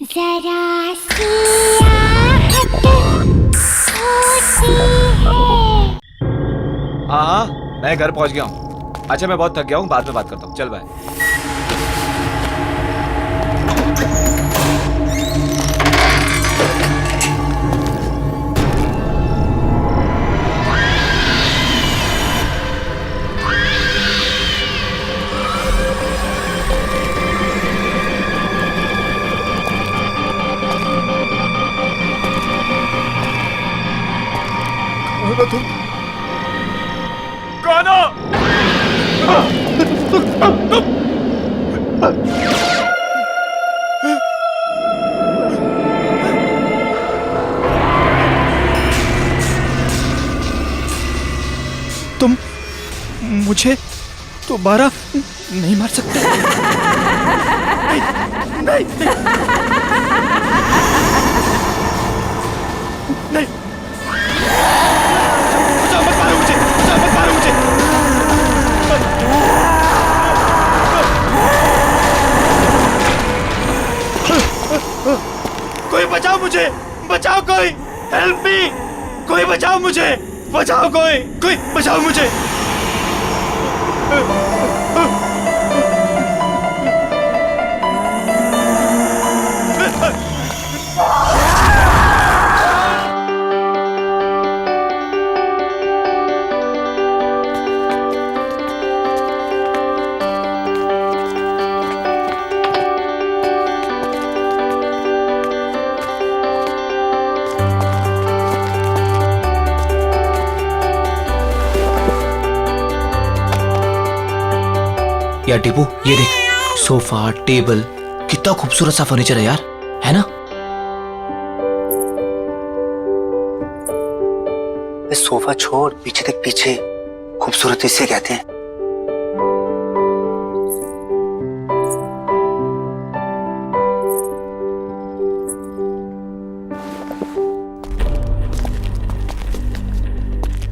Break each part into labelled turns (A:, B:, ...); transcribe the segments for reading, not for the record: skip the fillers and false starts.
A: जरा सी आहट होती है।
B: हाँ हाँ, मैं घर पहुंच गया हूँ। अच्छा मैं बहुत थक गया हूँ, बाद में बात करता हूँ। चल बाय। तुम कौन हो? तुम मुझे दोबारा नहीं मार सकते। नहीं, नहीं, नहीं। बचाओ, मत मारो मुझे, बचाओ, मत मारो मुझे। कोई बचाओ मुझे, बचाओ कोई, हेल्प मी, कोई बचाओ मुझे, बचाओ कोई बचाओ मुझे।
C: यार टीपू, ये देख, सोफा टेबल, कितना खूबसूरत सा फर्नीचर है यार, है ना?
D: सोफा छोड़, पीछे देख, पीछे खूबसूरत इसे कहते हैं।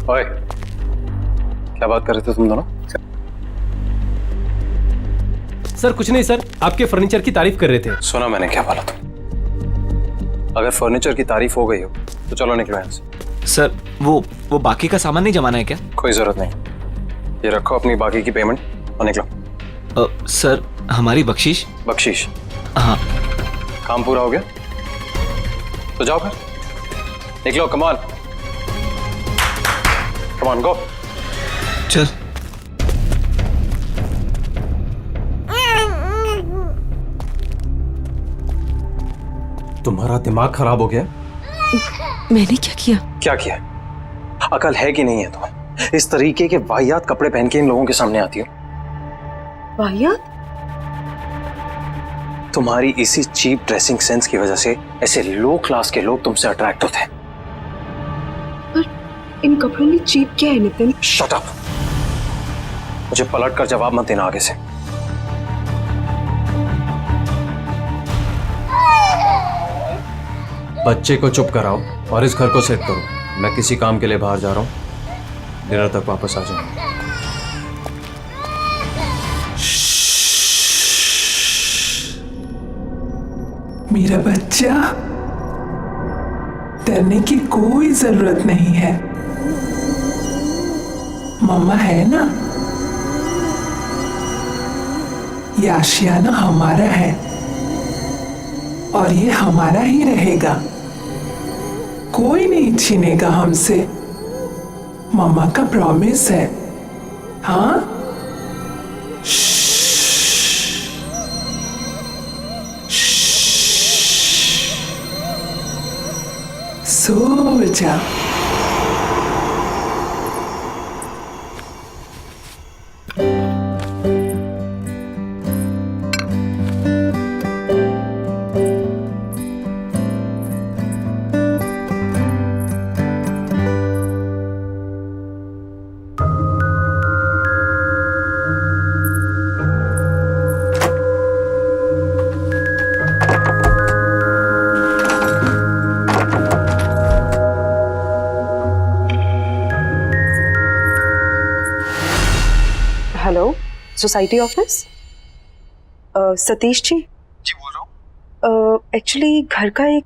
E: ओए, क्या बात कर रहे थे तुम दोनों?
F: सर कुछ नहीं सर, आपके फर्नीचर की तारीफ कर रहे थे।
E: सुना मैंने क्या बोला तुम? अगर फर्नीचर की तारीफ हो गई हो तो चलो निकलो यहाँ से।
B: सर वो बाकी का सामान नहीं जमाना है क्या?
E: कोई जरूरत नहीं, ये रखो अपनी बाकी की पेमेंट और निकलो।
B: सर हमारी बख्शीश?
E: बख्शीश?
B: हाँ।
E: काम पूरा हो गया तो जाओ फिर, निकलो। कमान कमान, गो।
B: चल।
E: तुम्हारा दिमाग खराब हो गया?
G: मैंने क्या किया?
E: क्या किया? अकल है कि नहीं है तुम्हें? इस तरीके के वाहियात कपड़े पहन के इन लोगों के सामने आती हो।
G: वाहियात?
E: तुम्हारी इसी चीप ड्रेसिंग सेंस की वजह से ऐसे लो क्लास के लोग तुमसे अट्रैक्ट होते हैं।
G: पर इन कपड़ों में चीप क्या है नितिन?
E: शट अप, मुझे पलट कर जवाब मत देना आगे से। बच्चे को चुप कराओ और इस घर को सेट करो। मैं किसी काम के लिए बाहर जा रहा हूँ, डिनर तक वापस आ जाऊंगा।
H: मेरा बच्चा, डरने की कोई जरूरत नहीं है। मम्मा है ना, ये आशियाना हमारा है और ये हमारा ही रहेगा। कोई नहीं छीनेगा हमसे, मम्मा का प्रॉमिस है। हाँ, सो जा।
G: Hello, society office? Satish ji?
E: जी बोल रहा हूँ।
G: एक्चुअली घर का एक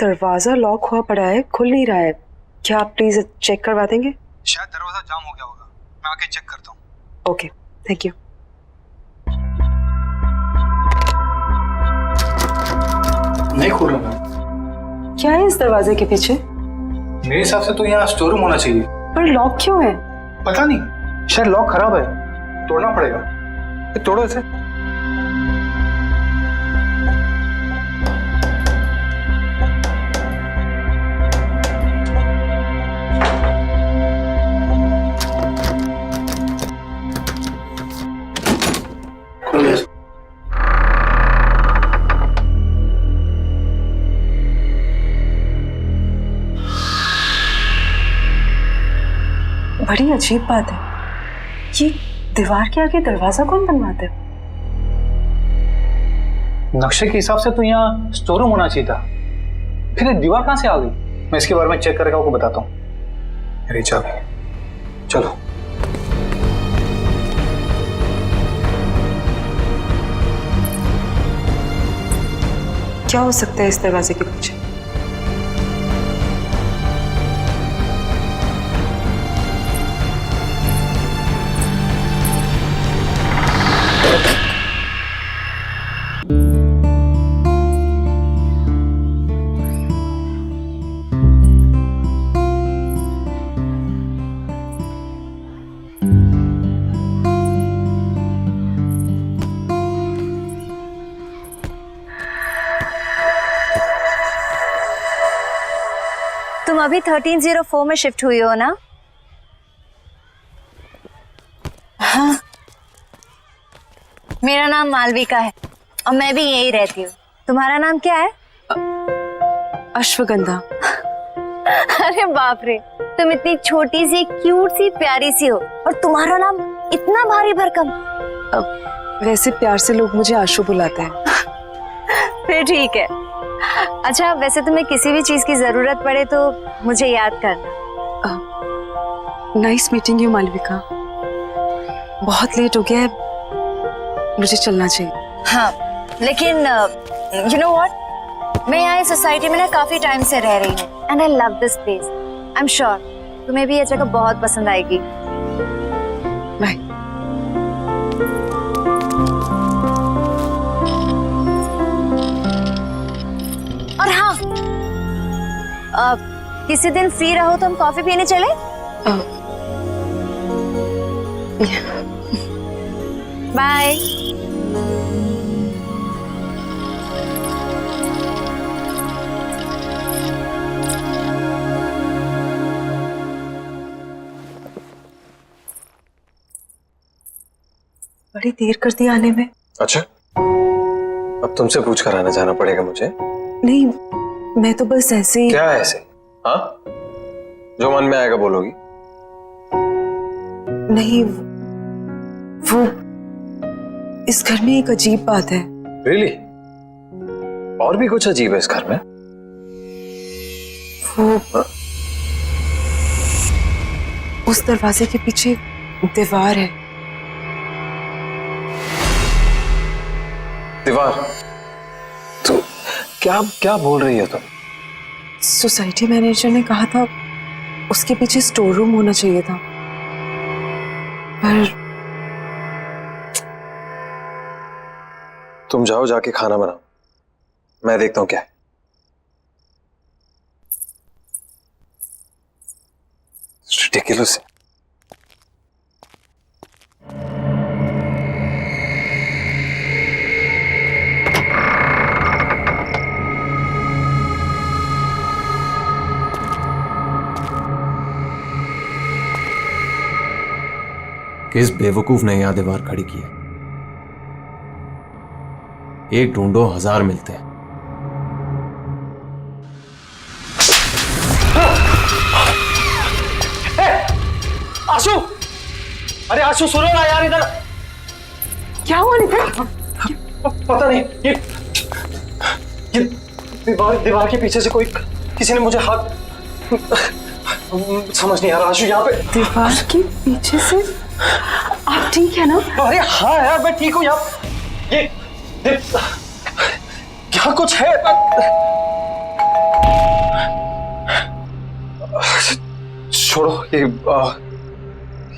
G: दरवाजा लॉक हुआ पड़ा है, खुल नहीं रहा है। क्या आप प्लीज चेक करवा देंगे?
I: शायद दरवाजा जाम हो गया होगा, मैं आके चेक करता हूँ।
G: Okay, thank you.
I: नहीं खोल रहा मैं।
G: क्या है इस दरवाजे के पीछे?
I: मेरे हिसाब से तो यहाँ स्टोर रूम होना चाहिए।
G: पर लॉक क्यों है?
I: पता नहीं, शायद लॉक खराब है, तोड़ना पड़ेगा। ये तोड़ो इसे।
G: बड़ी अजीब बात है, ये दीवार के आगे दरवाजा कौन बनवाता है?
I: नक्शे के हिसाब से तो यहाँ स्टोर रूम होना चाहिए था, फिर ये दीवार कहाँ से आ गई? मैं इसके बारे में चेक करके आपको बताता हूँ। मेरी चाबी, चलो।
G: क्या हो सकता है इस दरवाजे के पीछे?
J: तुम अभी 1304 में शिफ्ट हुई हो ना?
G: हाँ।
J: मेरा नाम मालविका है और मैं भी यही रहती हूँ। तुम्हारा नाम क्या है?
G: अश्वगंधा।
J: अरे बाप रे, तुम इतनी छोटी सी क्यूट सी प्यारी सी हो और तुम्हारा नाम इतना भारी भरकम।
G: वैसे प्यार से लोग मुझे आशु बुलाते हैं।
J: फिर ठीक है। अच्छा, वैसे तुम्हें किसी भी चीज की जरूरत पड़े तो मुझे याद करना।
G: Nice meeting you Malvika. बहुत लेट हो गया है, मुझे चलना चाहिए।
J: हाँ, लेकिन यू नो व्हाट, मैं यहाँ इस सोसाइटी में ना काफी टाइम से रह रही हूँ and I love this place. I am sure तुम्हें भी ये जगह बहुत पसंद आएगी।
G: बाय।
J: और हाँ, किसी दिन फ्री रहो तो हम कॉफी पीने चले? बाय।
G: बड़ी देर कर दी आने में।
E: अच्छा, अब तुमसे पूछ कर आना जाना पड़ेगा मुझे?
G: नहीं, मैं तो बस ऐसे ही।
E: क्या ऐसे? हाँ, जो मन में आएगा बोलोगी?
G: नहीं, वो इस घर में एक अजीब बात है।
E: Really? और भी कुछ अजीब है इस घर में?
G: वो उस दरवाजे के पीछे दीवार है।
E: दीवार? तो क्या क्या बोल रही हो तुम?
G: सोसाइटी मैनेजर ने कहा था उसके पीछे स्टोर रूम होना चाहिए था, पर
E: तुम जाओ, जाके खाना बनाओ, मैं देखता हूं क्या है। Ridiculous। किस बेवकूफ ने यहां दीवार खड़ी की है? एक ढूंढो 1000 मिलते हैं।
I: आशु, अरे आशु सुनो ना यार, इधर
G: क्या हुआ नितिन?
I: पता नहीं, ये दीवार के पीछे से कोई, किसी ने मुझे हाथ, समझ नहीं आ रहा। आशु यहाँ पे
G: दीवार के पीछे से? आप ठीक है ना?
I: अरे हाँ यार, मैं ठीक हूँ। यहाँ ये यहाँ कुछ है। छोड़ो, ये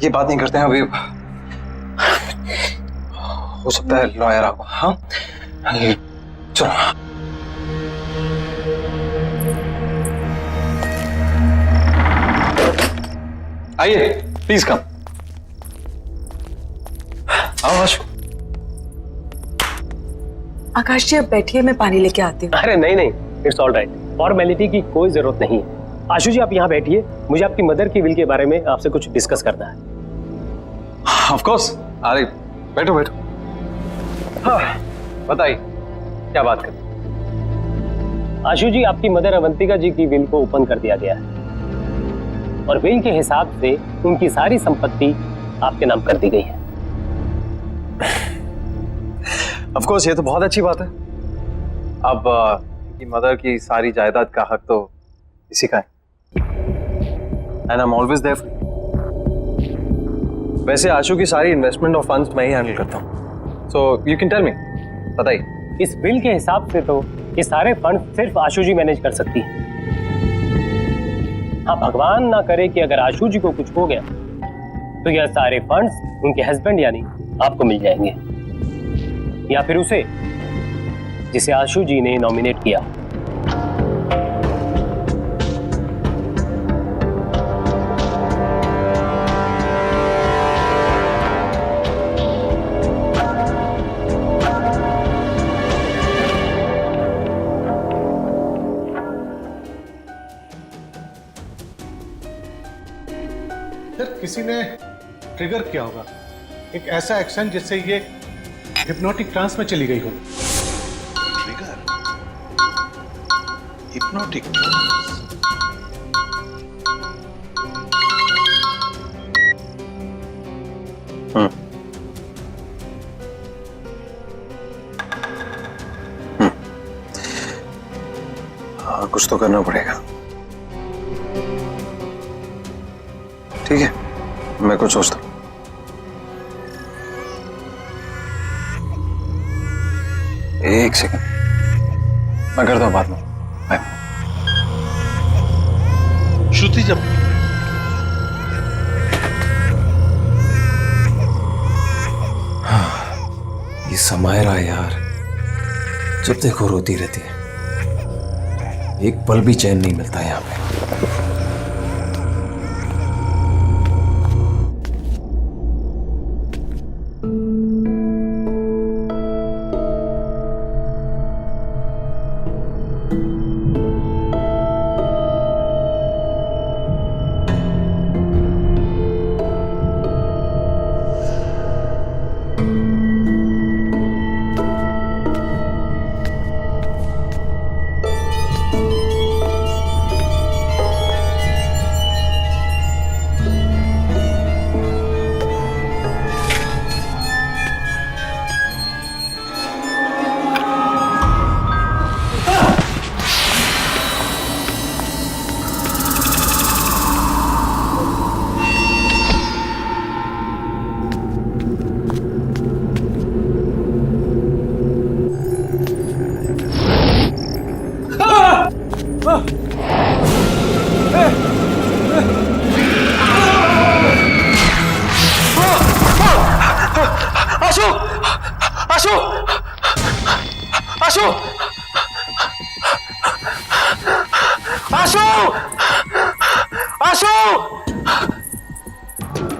I: बात नहीं करते हैं अभी। हो सकता है लॉयर आपको। हाँ चलो। आइए प्लीज कम। आओ आशु।
G: आकाश जी, अब बैठिए, मैं पानी लेके आती हूँ।
F: अरे नहीं नहीं, इट्स ऑल राइट, फॉर्मेलिटी की कोई जरूरत नहीं है। आशु जी आप यहाँ बैठिए, मुझे आपकी मदर की विल के बारे में आपसे कुछ डिस्कस करना है।
I: Of course. अरे बैठो बैठो। हाँ बताइए क्या बात करें।
F: आशु जी, आपकी मदर अवंतिका जी की विल को ओपन कर दिया गया है और विल के हिसाब से उनकी सारी संपत्ति आपके नाम कर दी गई है।
I: ऑफ कोर्स, ये तो बहुत अच्छी बात है। अब इनकी मदर की सारी जायदाद का हक तो इसी का है। And I am always there for you. वैसे आशु की सारी इन्वेस्टमेंट और फंड्स मैं ही हैंडल करता हूँ, so you can tell me. बताइए।
F: इस बिल के हिसाब से तो ये सारे फंड सिर्फ आशु जी मैनेज कर सकती है। हाँ, भगवान ना करे कि अगर आशु जी को कुछ हो गया तो यह सारे फंड्स उनके हस्बैंड यानी आपको मिल जाएंगे, या फिर उसे जिसे आशु जी ने नॉमिनेट किया।
K: किसी ने ट्रिगर किया होगा एक ऐसा एक्शन जिससे ये हिप्नोटिक ट्रांस में चली गई हो।
B: Trigger, hypnotic trance.
I: हाँ, कुछ तो करना पड़ेगा। ठीक है, मैं कुछ सोचता हूं। एक सेकंड, मैं करता हूं बाद में। बाय।
B: श्रुति, जब
E: ये समायरा यार, जब देखो रोती रहती है, एक पल भी चैन नहीं मिलता यहाँ पे।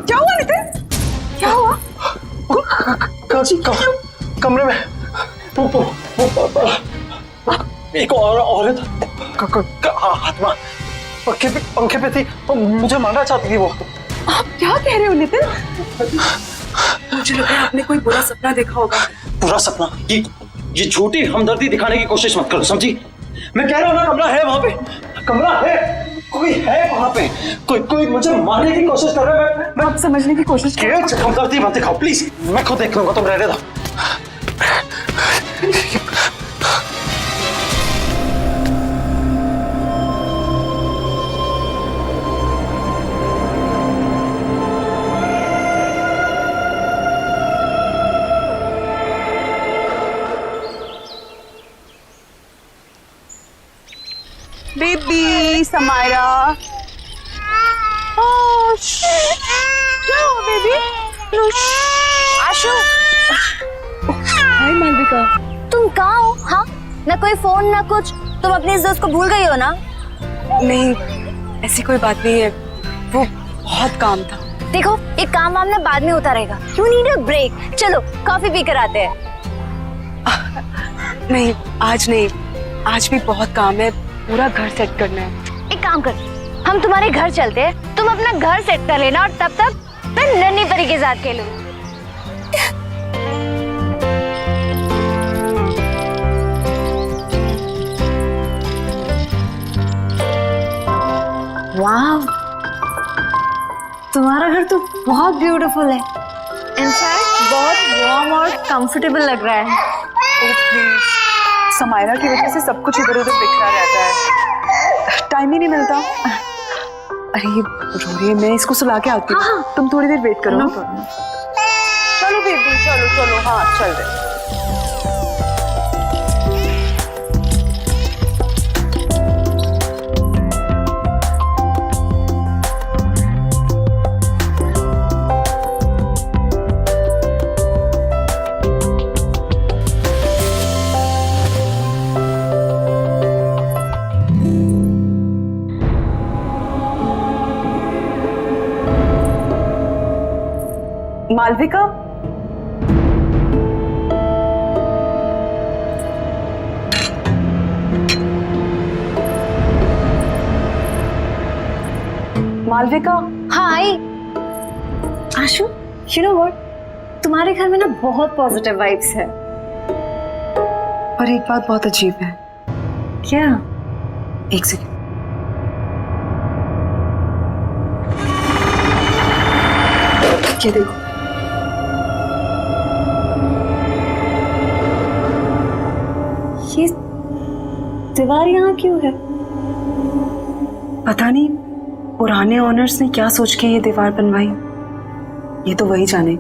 G: क्या हुआ नितिन? क्या हुआ?
I: कमरे में एक और औरत आत्मा पंखे पे थी, मुझे मारना चाहती थी वो।
G: आप क्या कह रहे हो नितिन? मुझे लग रहा है आपने कोई बुरा सपना देखा होगा।
I: बुरा सपना? ये झूठी हमदर्दी दिखाने की कोशिश मत करो, समझी? मैं कह रहा हूँ ना, कमरा है वहां पे, कमरा है, कोई है वहां पे, कोई मुझे मारने की कोशिश कर रहा है। मैं
G: आप समझने की कोशिश करो।
I: हमदर्दी मत दिखाओ प्लीज, मैं खुद देख लूंगा, तुम रहने दो।
G: बेबी समायरा। जाओ बेबी।
J: आशु,
G: हाय मालविका।
J: तुम कहाँ हो? हाँ, ना कोई फोन ना कुछ। तुम अपने इस दोस्त को भूल गई हो ना?
G: नहीं, ऐसी कोई बात नहीं है, वो बहुत काम था।
J: देखो, एक काम वाम ना बाद में होता रहेगा। You need a break. चलो कॉफी पी कर आते हैं।
G: नहीं, आज नहीं, आज भी बहुत काम है, पूरा घर सेट करना है।
J: एक काम कर, हम तुम्हारे घर चलते हैं, तुम अपना घर सेट कर लेना और तब तक मैं नन्ही परी के साथ खेलूं। वाह, तुम्हारा घर तो बहुत ब्यूटीफुल है। इनफैक्ट बहुत वार्म और कंफर्टेबल लग रहा है।
G: ओह प्लीज, समायरा की वजह से सब कुछ इधर उधर बिखरा रहता है, टाइम ही नहीं मिलता। अरे ये रो रही है, मैं इसको सुला के आती हूँ।
J: हाँ।
G: तुम थोड़ी देर वेट करो। चलो बेबी, चलो चलो, हाँ चल रहे। मालविका, मालविका।
J: हाँ आई। आशु, यू नो व्हाट, तुम्हारे घर में ना बहुत पॉजिटिव वाइब्स है।
G: पर एक बात बहुत अजीब है।
J: क्या?
G: एक सेकंड। ये देखो,
J: ये दीवार यहाँ क्यों है?
G: पता नहीं पुराने ओनर्स ने क्या सोच के ये दीवार बनवाई, ये तो वही जाने।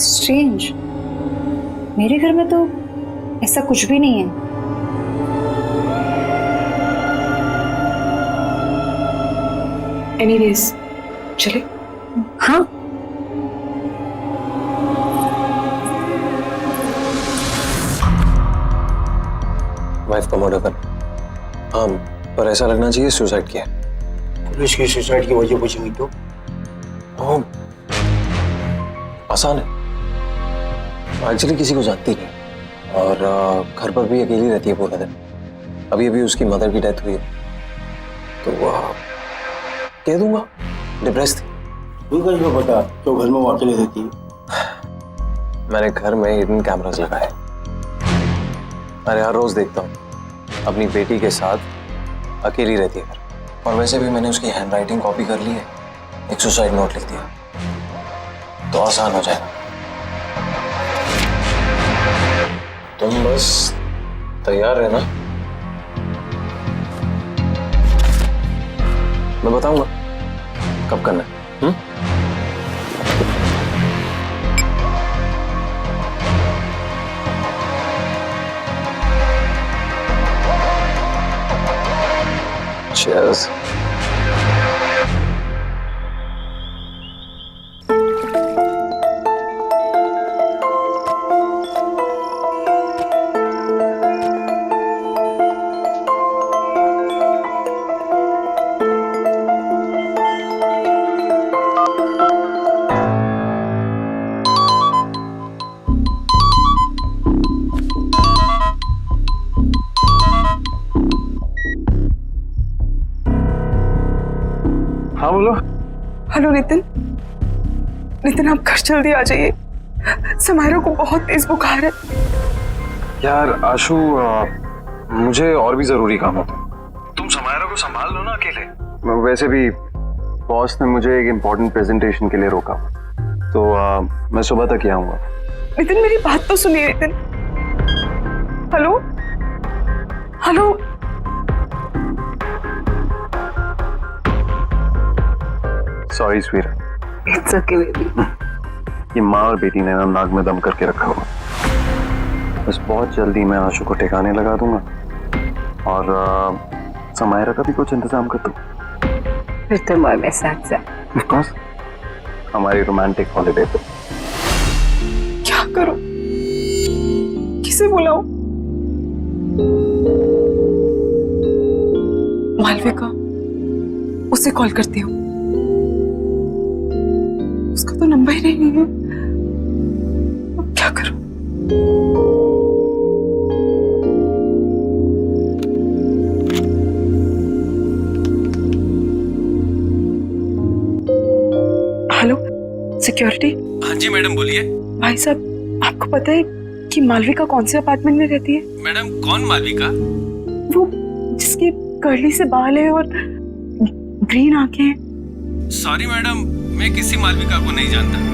J: स्ट्रेंज, मेरे घर में तो ऐसा कुछ भी नहीं है।
G: एनीवेज, चले।
J: हाँ,
E: वाइफ का मर्डर कर। हाँ, पर ऐसा लगना चाहिए सुसाइड किया।
D: पुलिस की सुसाइड की वजह पूछेंगी तो?
E: आसान है, एक्चुअली किसी को जानती नहीं और घर पर भी अकेली रहती है पूरा दिन। अभी अभी उसकी मदर की डेथ हुई है, तो कह दूंगा डिप्रेस थी।
D: तुमको पता तो घर में वो अकेले रहती है?
E: मैंने घर में हिडन कैमरास लगाए। अरे हर रोज देखता हूँ अपनी बेटी के साथ अकेली रहती है घर। और वैसे भी मैंने उसकी हैंडराइटिंग कॉपी कर ली है, एक सुसाइड नोट लिख दिया, तो आसान हो जाएगा। तुम बस तैयार रहना, मैं बताऊंगा कब करना है। Cheers. हाँ बोलो।
G: हेलो नितिन, नितिन आप घर जल्दी आ जाइए, समायरा को बहुत तेज बुखार है।
E: यार आशु, मुझे और भी जरूरी काम होता है। तुम समायरा को संभाल लो ना अकेले। वैसे भी बॉस ने मुझे एक इम्पोर्टेंट प्रेजेंटेशन के लिए रोका, तो मैं सुबह तक ही आऊंगा।
G: नितिन मेरी बात तो सुनिए Nitin. Hello hello,
E: sorry sweet.
G: It's okay baby.
E: ये माँ और बेटी ने ना नाक में दम करके रखा हुआ। बस बहुत जल्दी मैं आशु को ठिकाने लगा दूंगा और समायरा का भी कुछ इंतजाम कर दो।
G: फिर तुम और मैं साथ साथ।
E: ऑफ कोर्स, हमारी रोमांटिक हॉलिडे पे।
G: क्या करूं? किसे बुलाऊं? मालविका, उसे कॉल करती हूँ। उसका तो नंबर ही नहीं है। अब क्या करूं? Hello, security.
F: हाँ जी मैडम, बोलिए।
G: भाई साहब, आपको पता है कि मालविका कौन से अपार्टमेंट में रहती है?
F: मैडम, कौन मालविका?
G: वो जिसकी कर्ली से बाल है और ग्रीन आंखें हैं।
F: सॉरी मैडम, मैं किसी मालविका को नहीं जानता।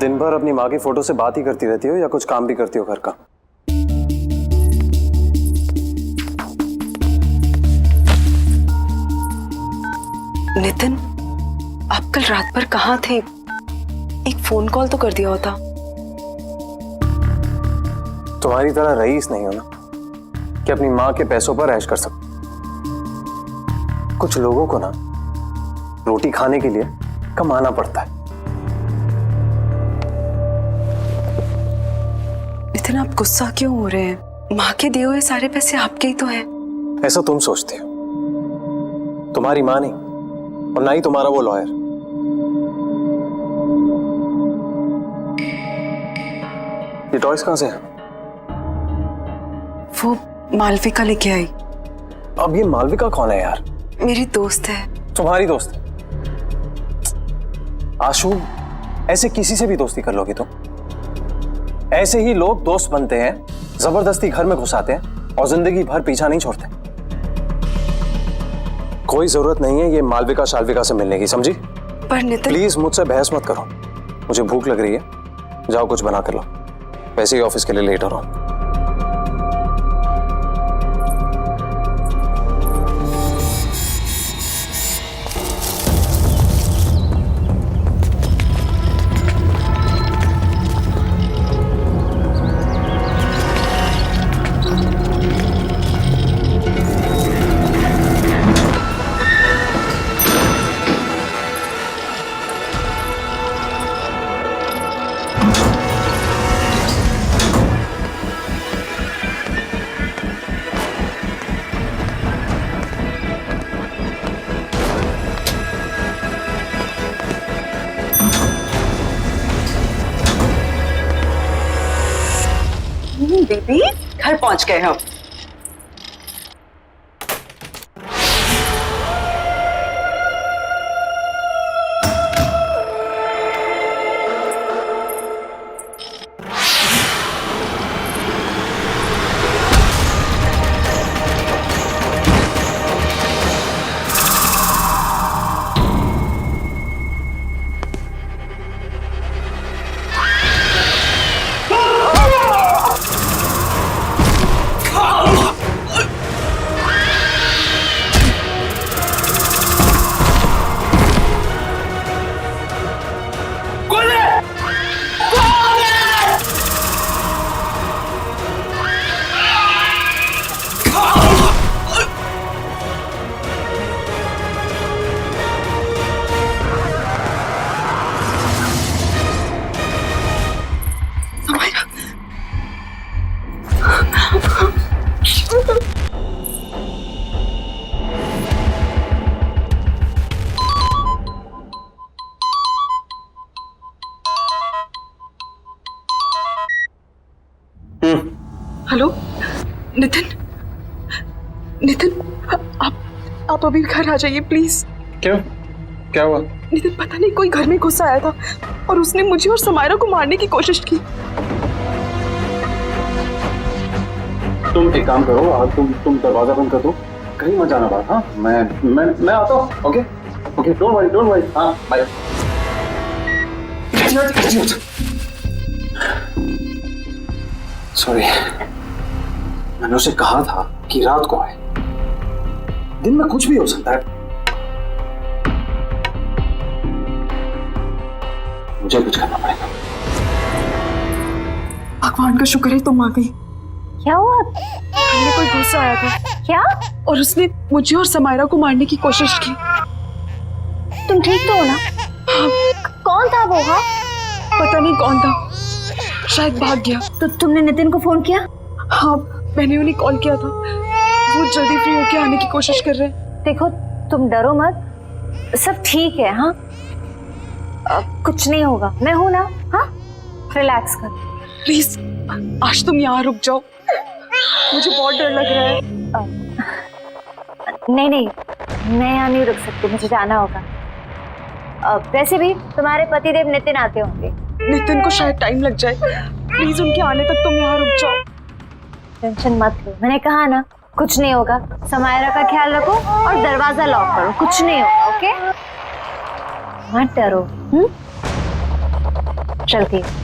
E: दिन भर अपनी माँ की फोटो से बात ही करती रहती हो या कुछ काम भी करती हो घर का?
G: नितिन, आप कल रात भर कहाँ थे? एक फोन कॉल तो कर दिया होता।
E: तुम्हारी तरह रईस नहीं हो ना कि अपनी माँ के पैसों पर ऐश कर सको। कुछ लोगों को ना रोटी खाने के लिए कमाना पड़ता है।
G: नितिन, आप गुस्सा क्यों हो रहे हैं? माँ के दिए हुए सारे पैसे आपके ही तो हैं।
E: ऐसा तुम सोचते हो, तुम्हारी माँ नहीं और ना ही तुम्हारा वो लॉयर। ये टॉयज कहां से है?
G: वो मालविका लेके आई।
E: अब ये मालविका कौन है यार?
G: मेरी दोस्त है।
E: तुम्हारी दोस्त? आशु, ऐसे किसी से भी दोस्ती कर लोगे तुम? ऐसे ही लोग दोस्त बनते हैं, जबरदस्ती घर में घुसाते हैं और जिंदगी भर पीछा नहीं छोड़ते। कोई जरूरत नहीं है ये मालविका शालविका से मिलने की, समझी?
G: पर नितिन,
E: प्लीज मुझसे बहस मत करो। मुझे भूख लग रही है, जाओ कुछ बना कर लो। वैसे ही ऑफिस के लिए लेट हो रहा हूं।
G: बेबी, घर पहुंच गए हम। हेलो नितिन, नितिन आप अभी घर आ जाइए प्लीज।
E: क्यों, क्या हुआ?
G: नितिन पता नहीं कोई घर में घुस आया था और उसने मुझे और समायरा को मारने की कोशिश की।
E: तुम एक काम करो, आज तुम दरवाजा बंद कर दो, कहीं मत जाना बात। हाँ, मैं आता हूँ। Okay okay, don't worry. हाँ बाय। सॉरी, मैंने उसे कहा था कि रात को आए, दिन में कुछ भी हो सकता है। मुझे कुछ करना पड़ेगा।
G: भगवान का शुक्र है तुम आ गई।
J: क्या हुआ?
G: हमने कोई घुस आया था।
J: क्या?
G: और उसने मुझे और समायरा को मारने की कोशिश की।
J: तुम ठीक तो हो ना? कौन था वो? हाँ,
G: पता नहीं कौन था, शायद भाग गया।
J: तो तुमने नितिन को फोन किया?
G: हाँ, मैंने उन्हें कॉल किया था, वो जल्दी फ्री होके आने की कोशिश कर रहे हैं।
J: देखो तुम डरो मत, सब ठीक है। हाँ, कुछ नहीं होगा, मैं हूं ना। हाँ, रिलैक्स कर।
G: प्लीज आज तुम यहाँ रुक जाओ, मुझे बहुत डर लग रहा है।
J: नहीं, मैं यहाँ नहीं रुक सकती, मुझे जाना होगा। वैसे भी तुम्हारे पतिदेव नितिन आते होंगे।
G: नितिन को शायद टाइम लग जाए, प्लीज उनके आने तक तुम यहाँ रुक जाओ।
J: टेंशन मत लो, मैंने कहा ना कुछ नहीं होगा। समायरा का ख्याल रखो और दरवाजा लॉक करो, कुछ नहीं होगा। ओके, मत डरो। चलती हूँ।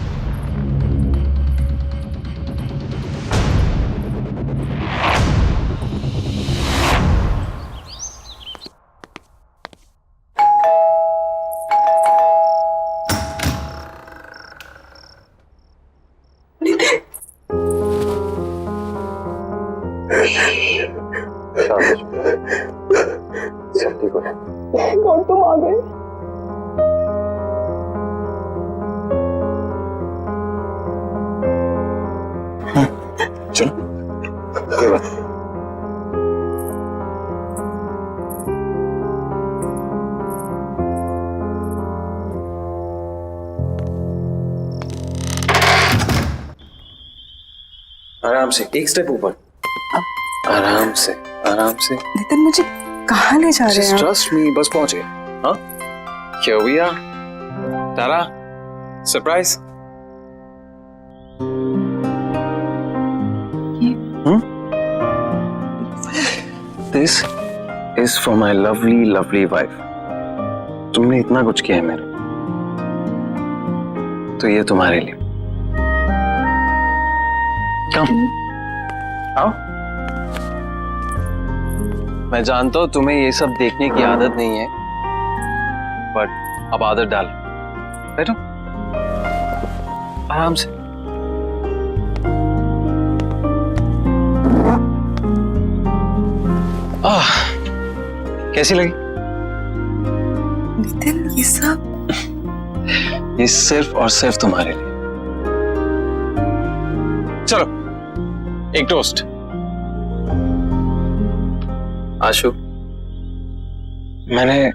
E: सब ठीक हो गया।
G: कौन तुम आ गए?
E: चलो, कोई बात नहीं। आराम से, एक स्टेप ऊपर। आराम से, आराम से।
G: नितिन मुझे कहाँ ले जा रहे हैं?
E: ट्रस्ट मी, बस पहुंचे। हाँ, क्या हुआ? तारा, surprise. This is for my lovely, lovely wife. तुमने इतना कुछ किया है मेरे, तो ये तुम्हारे लिए। Come, आओ। मैं जानता हूं तुम्हें ये सब देखने की आदत नहीं है, बट अब आदत डाल। बैठो, आराम से। कैसी लगी?
G: नितिन
E: ये सिर्फ और सिर्फ तुम्हारे लिए। चलो, एक टोस्ट। आशु, मैंने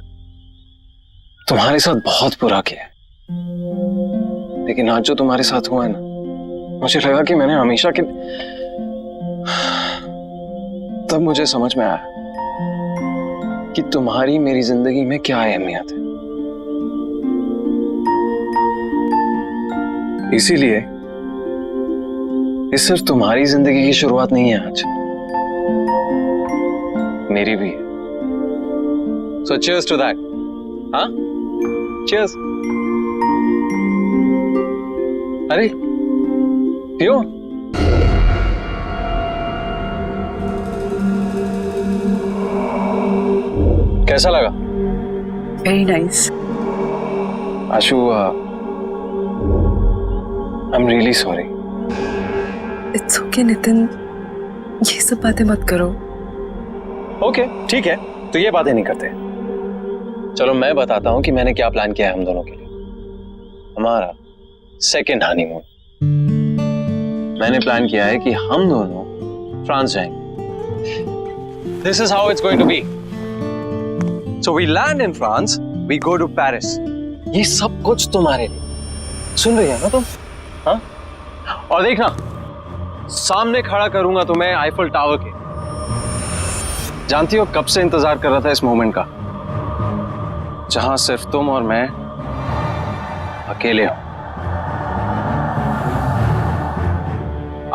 E: तुम्हारे साथ बहुत बुरा किया, लेकिन आज जो तुम्हारे साथ हुआ है ना, मुझे लगा कि मैंने हमेशा के, तब मुझे समझ में आया कि तुम्हारी मेरी जिंदगी में क्या अहमियत है। इसीलिए ये सिर्फ तुम्हारी जिंदगी की शुरुआत नहीं है आज, मेरी भी है। So cheers to that. हाँ? Cheers. अरे पियो। कैसा लगा?
G: Very nice.
E: Ashu, I am really sorry.
G: It's okay Nitin, ये सब बातें मत करो।
E: ओके, ठीक है, तो ये बातें नहीं करते। चलो मैं बताता हूं कि मैंने क्या प्लान किया है हम दोनों के लिए। हमारा सेकेंड हनीमून। मैंने प्लान किया है कि हम दोनों फ्रांस जाएंगे। This is how it's going to be. So we land in France, we go to Paris. ये सब कुछ तुम्हारे लिए। सुन रही है ना तुम? हाँ? और देखना, सामने खड़ा करूंगा तुम्हें आईफल टावर के। जानती हो कब से इंतजार कर रहा था इस मोमेंट का, जहां सिर्फ तुम और मैं अकेले हो।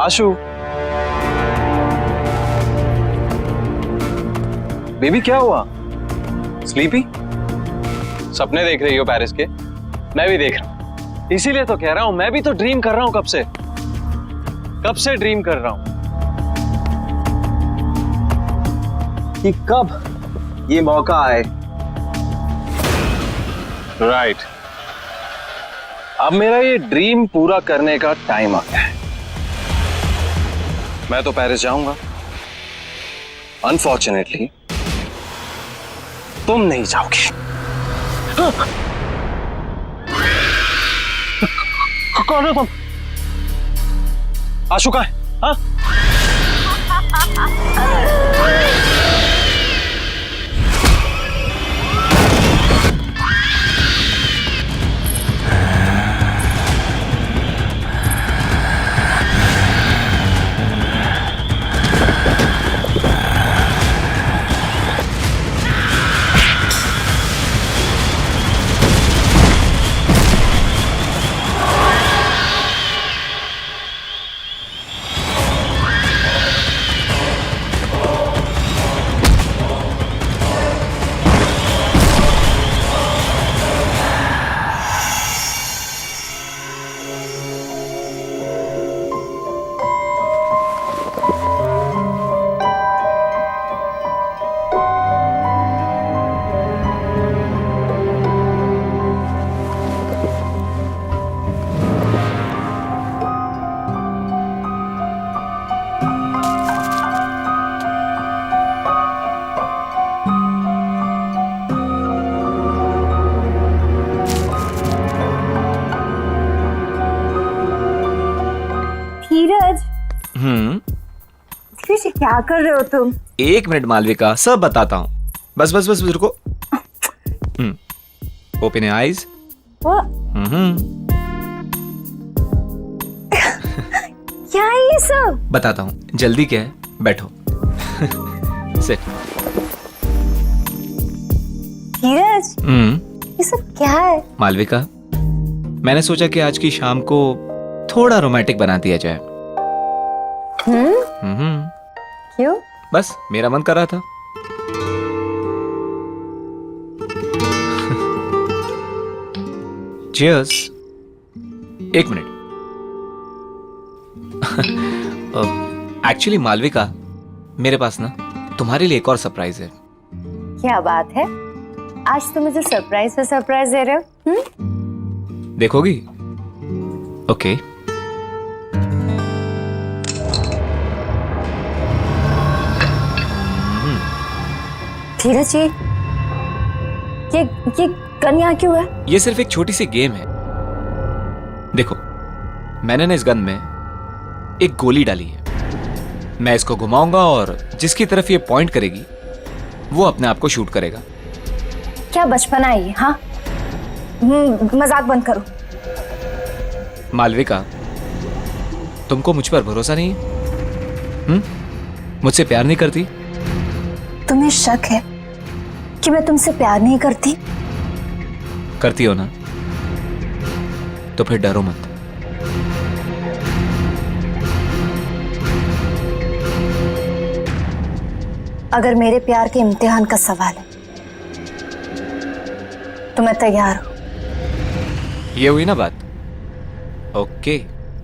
E: आशु, बेबी क्या हुआ? स्लीपी? सपने देख रही हो पेरिस के? मैं भी देख रहा हूं, इसीलिए तो कह रहा हूं, मैं भी तो ड्रीम कर रहा हूं कब से ड्रीम कर रहा हूं कि कब ये मौका आए। राइट, अब मेरा ये ड्रीम पूरा करने का टाइम आ गया है। मैं तो पेरिस जाऊंगा, अनफॉर्चुनेटली तुम नहीं जाओगे। कौन हो तुम? आशु कहाँ है? हाँ?
J: धीरज, धीरज क्या कर रहे हो तुम?
C: 1 मिनट मालविका, सब बताता हूँ। बस बस बस रुको। Open your eyes.
J: क्या है ये सब?
C: बताता हूँ, जल्दी क्या है, बैठो। सिट।
J: धीरज, ये सब क्या है?
C: मालविका, मैंने सोचा कि आज की शाम को थोड़ा रोमांटिक बना दिया जाए।
J: क्यों?
C: बस मेरा मन कर रहा था। Cheers। 1 मिनट। एक्चुअली मालविका, मेरे पास ना तुम्हारे लिए एक और सरप्राइज है।
J: क्या बात है? आज तुम मुझे सरप्राइज पे सरप्राइज दे रहे हो?
C: देखोगी? ओके।
J: धीरज जी, ये गन यहाँ क्यों है?
C: ये सिर्फ एक छोटी सी गेम है। देखो, मैंने ना इस गन में एक गोली डाली है। मैं इसको घुमाऊंगा और जिसकी तरफ ये पॉइंट करेगी वो अपने आप को शूट करेगा।
J: क्या बचपना है ये? हाँ, मजाक बंद करो।
C: मालविका, तुमको मुझ पर भरोसा नहीं है? मुझसे प्यार नहीं करती?
J: तुम्हें शक है कि मैं तुमसे प्यार नहीं करती?
C: करती हो ना? तो फिर डरो मत।
J: अगर मेरे प्यार के इम्तिहान का सवाल है तो मैं तैयार हूं।
C: ये हुई ना बात? Okay,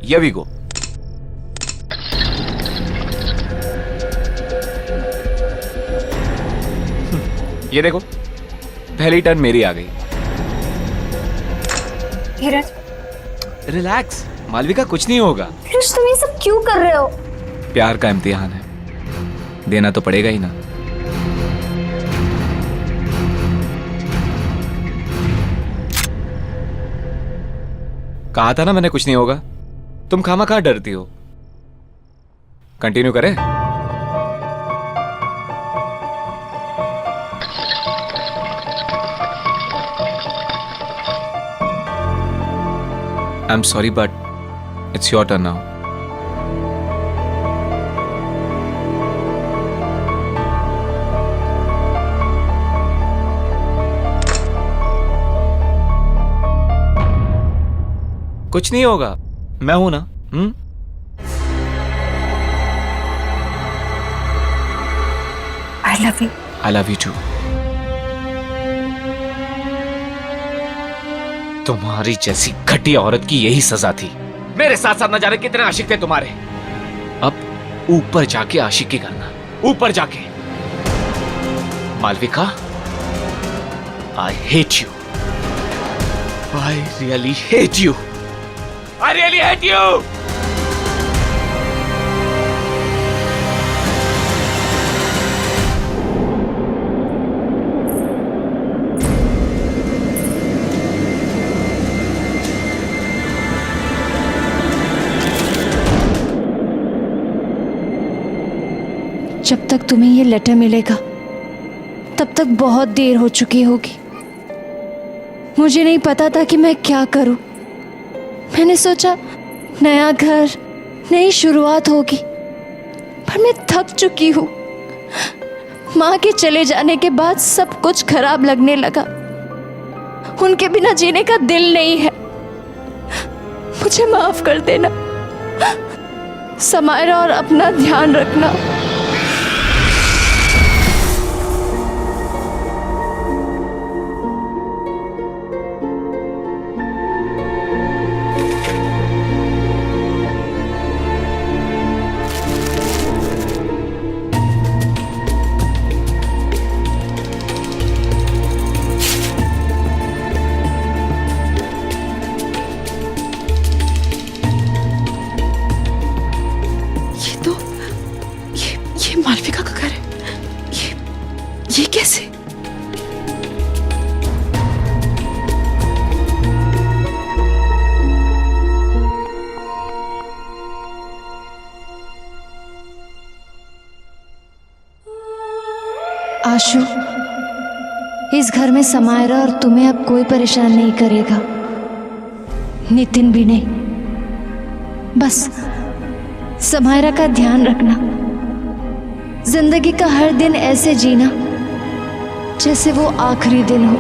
C: here we go. ये देखो, पहली टर्न मेरी आ गई।
J: धीरज,
C: रिलैक्स मालविका, कुछ नहीं होगा।
J: धीरज, तुम ये सब क्यों कर रहे हो?
C: प्यार का इम्तिहान है, देना तो पड़ेगा ही ना। कहा था ना मैंने कुछ नहीं होगा। तुम खामखा डरती हो। कंटिन्यू करें? I'm sorry, but it's your turn now. कुछ नहीं होगा, मैं हूं ना।
J: I love you.
C: I love you too. तुम्हारी जैसी घटिया औरत की यही सजा थी। मेरे साथ साथ न जाने कितने आशिक थे तुम्हारे। अब ऊपर जाके आशिकी करना, ऊपर जाके। Malvika, I hate you. I really hate you. I really hate you.
J: जब तक तुम्हें ये लेटर मिलेगा तब तक बहुत देर हो चुकी होगी। मुझे नहीं पता था कि मैं क्या करूं। मैंने सोचा नया घर, नई शुरुआत होगी, पर मैं थक चुकी हूं। माँ के चले जाने के बाद सब कुछ खराब लगने लगा। उनके बिना जीने का दिल नहीं है। मुझे माफ कर देना समायरा, और अपना ध्यान रखना।
G: ये मालविका का घर है। ये कैसे?
J: आशु, इस घर में समायरा और तुम्हें अब कोई परेशान नहीं करेगा, नितिन भी नहीं। बस समायरा का ध्यान रखना। जिंदगी का हर दिन ऐसे जीना जैसे वो आखिरी दिन हो।